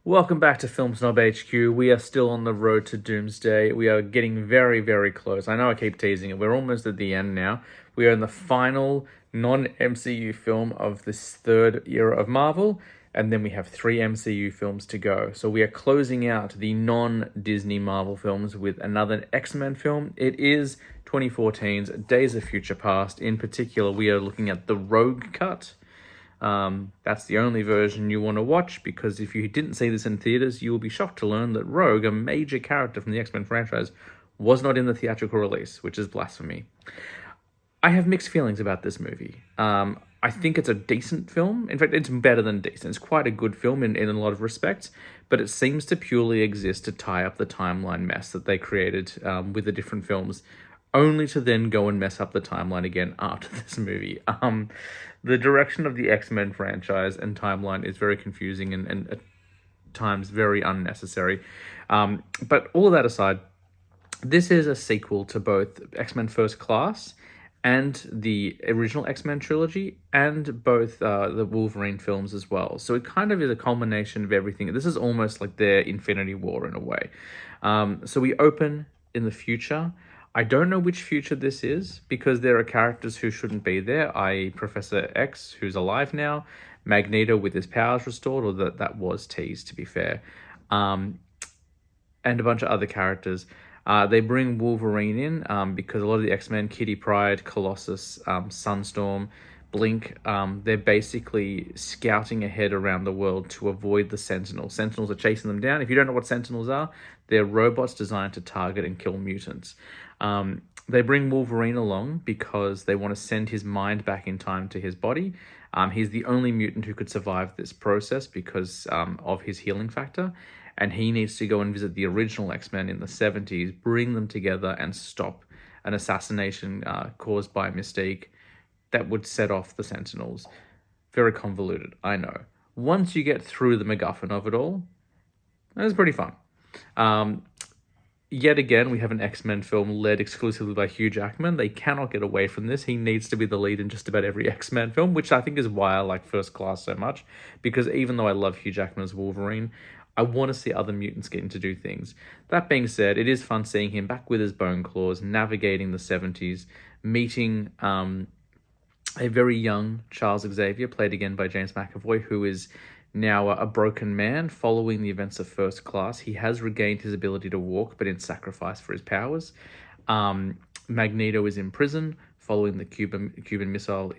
Welcome back to Film Snob HQ. We are still on the road to Doomsday. We are getting very, very close. I know I keep teasing it. We're almost at the end now. We are in the final non-MCU film of this third era of Marvel, and then we have 3 MCU films to go. So we are closing out the non-Disney Marvel films with another X-Men film. It is 2014's Days of Future Past. In particular, we are looking at the Rogue cut. That's the only version you want to watch, because if you didn't see this in theaters, you will be shocked to learn that Rogue, a major character from the X-Men franchise, was not in the theatrical release, which is blasphemy. I have mixed feelings about this movie. I think it's a decent film. In fact, it's better than decent. It's quite a good film in a lot of respects, but it seems to purely exist to tie up the timeline mess that they created with the different films, only to then go and mess up the timeline again after this movie. The direction of the X-Men franchise and timeline is very confusing and at times very unnecessary. But all of that aside, this is a sequel to both X-Men First Class and the original X-Men trilogy, and both the Wolverine films as well. So it kind of is a culmination of everything. This is almost like their Infinity War in a way. So we open in the future. I don't know which future this is, because there are characters who shouldn't be there, i.e. Professor X, who's alive now, Magneto with his powers restored, or that was teased, to be fair, and a bunch of other characters. They bring Wolverine in because a lot of the X-Men, Kitty Pryde, Colossus, Sunstorm, Blink, they're basically scouting ahead around the world to avoid the Sentinels. Sentinels are chasing them down. If you don't know what Sentinels are, they're robots designed to target and kill mutants. They bring Wolverine along because they want to send his mind back in time to his body. He's the only mutant who could survive this process because of his healing factor. And he needs to go and visit the original X-Men in the 70s, bring them together and stop an assassination caused by Mystique that would set off the Sentinels. Very convoluted, I know. Once you get through the MacGuffin of it all, it's pretty fun. Yet again, we have an X-Men film led exclusively by Hugh Jackman. They cannot get away from this. He needs to be the lead in just about every X-Men film, which I think is why I like First Class so much, because even though I love Hugh Jackman as Wolverine, I want to see other mutants getting to do things. That being said, it is fun seeing him back with his bone claws, navigating the 70s, meeting a very young Charles Xavier, played again by James McAvoy, who is now a broken man following the events of First Class. He has regained his ability to walk, but in sacrifice for his powers. Magneto is in prison following the Cuban Missile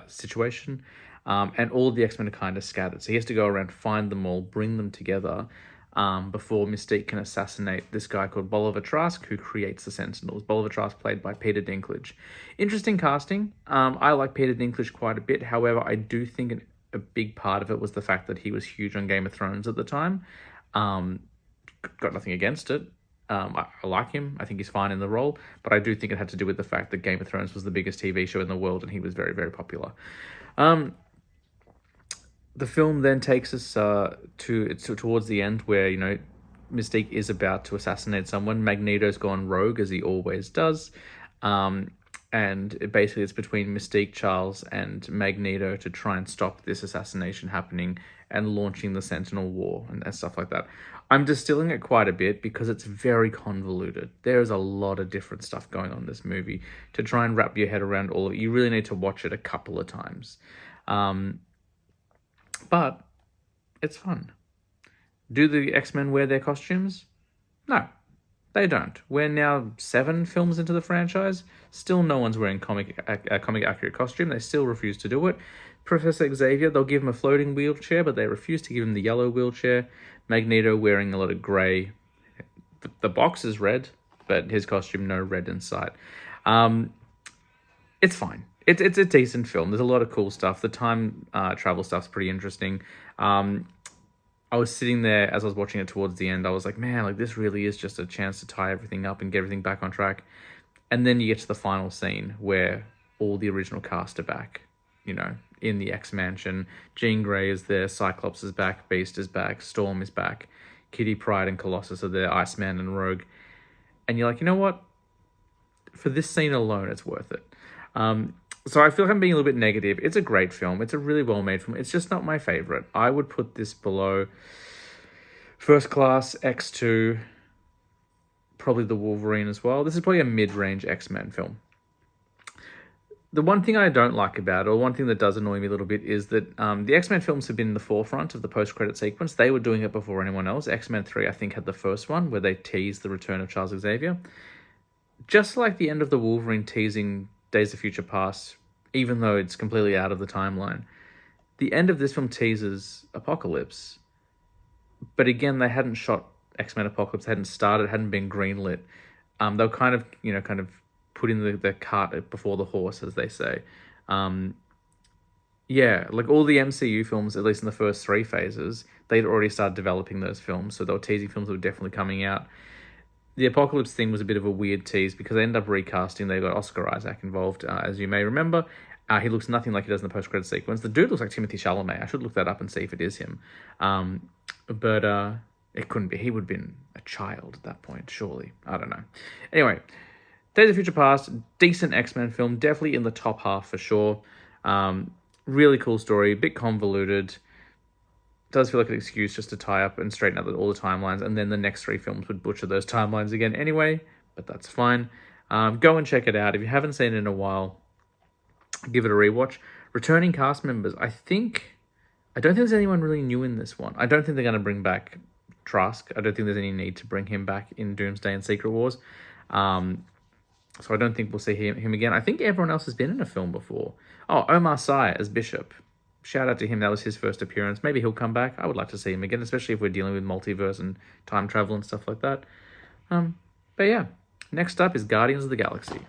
situation. And all of the X-Men are kind of scattered. So he has to go around, find them all, bring them together before Mystique can assassinate this guy called Bolivar Trask, who creates the Sentinels. Bolivar Trask played by Peter Dinklage. Interesting casting. I like Peter Dinklage quite a bit. However, I do think a big part of it was the fact that he was huge on Game of Thrones at the time. Got nothing against it. I like him. I think he's fine in the role. But I do think it had to do with the fact that Game of Thrones was the biggest TV show in the world and he was very, very popular. The film then takes us towards the end where, Mystique is about to assassinate someone. Magneto's gone rogue, as he always does. And basically it's between Mystique, Charles, and Magneto to try and stop this assassination happening and launching the Sentinel War and stuff like that. I'm distilling it quite a bit because it's very convoluted. There's a lot of different stuff going on in this movie. To try and wrap your head around all of it, you really need to watch it a couple of times. But it's fun. Do the X-Men wear their costumes? No, they don't. We're now 7 films into the franchise. Still no one's wearing comic accurate costume. They still refuse to do it. Professor Xavier, they'll give him a floating wheelchair, but they refuse to give him the yellow wheelchair. Magneto wearing a lot of grey. The box is red, but his costume, no red in sight. It's fine. It's a decent film. There's a lot of cool stuff. The time travel stuff's pretty interesting. I was sitting there as I was watching it towards the end. I was like, man, like this really is just a chance to tie everything up and get everything back on track. And then you get to the final scene where all the original cast are back, in the X-Mansion. Jean Grey is there, Cyclops is back, Beast is back, Storm is back, Kitty Pryde and Colossus are there, Iceman and Rogue. And you're like, you know what? For this scene alone, it's worth it. So I feel like I'm being a little bit negative. It's a great film. It's a really well-made film. It's just not my favorite. I would put this below First Class, X2, probably the Wolverine as well. This is probably a mid-range X-Men film. The one thing I don't like about it, or one thing that does annoy me a little bit, is that the X-Men films have been in the forefront of the post-credit sequence. They were doing it before anyone else. X-Men 3, I think, had the first one, where they teased the return of Charles Xavier. Just like the end of the Wolverine teasing Days of Future Past, even though it's completely out of the timeline, the end of this film teases Apocalypse. But again, they hadn't shot X-Men Apocalypse, they hadn't started, hadn't been greenlit. They were kind of putting the cart before the horse, as they say. Yeah, like all the MCU films, at least in the first 3 phases, they'd already started developing those films, so they were teasing films that were definitely coming out. The Apocalypse thing was a bit of a weird tease because they ended up recasting. They got Oscar Isaac involved, as you may remember. He looks nothing like he does in the post-credit sequence. The dude looks like Timothée Chalamet. I should look that up and see if it is him. But it couldn't be. He would have been a child at that point, surely. I don't know. Anyway, Days of Future Past, decent X-Men film. Definitely in the top half for sure. Really cool story. A bit convoluted. Does feel like an excuse just to tie up and straighten out all the timelines. And then the next 3 films would butcher those timelines again anyway. But that's fine. Go and check it out. If you haven't seen it in a while, give it a rewatch. Returning cast members. I don't think there's anyone really new in this one. I don't think they're going to bring back Trask. I don't think there's any need to bring him back in Doomsday and Secret Wars. So I don't think we'll see him again. I think everyone else has been in a film before. Oh, Omar Sy as Bishop. Shout out to him. That was his first appearance. Maybe he'll come back. I would like to see him again, especially if we're dealing with multiverse and time travel and stuff like that. But yeah, next up is Guardians of the Galaxy.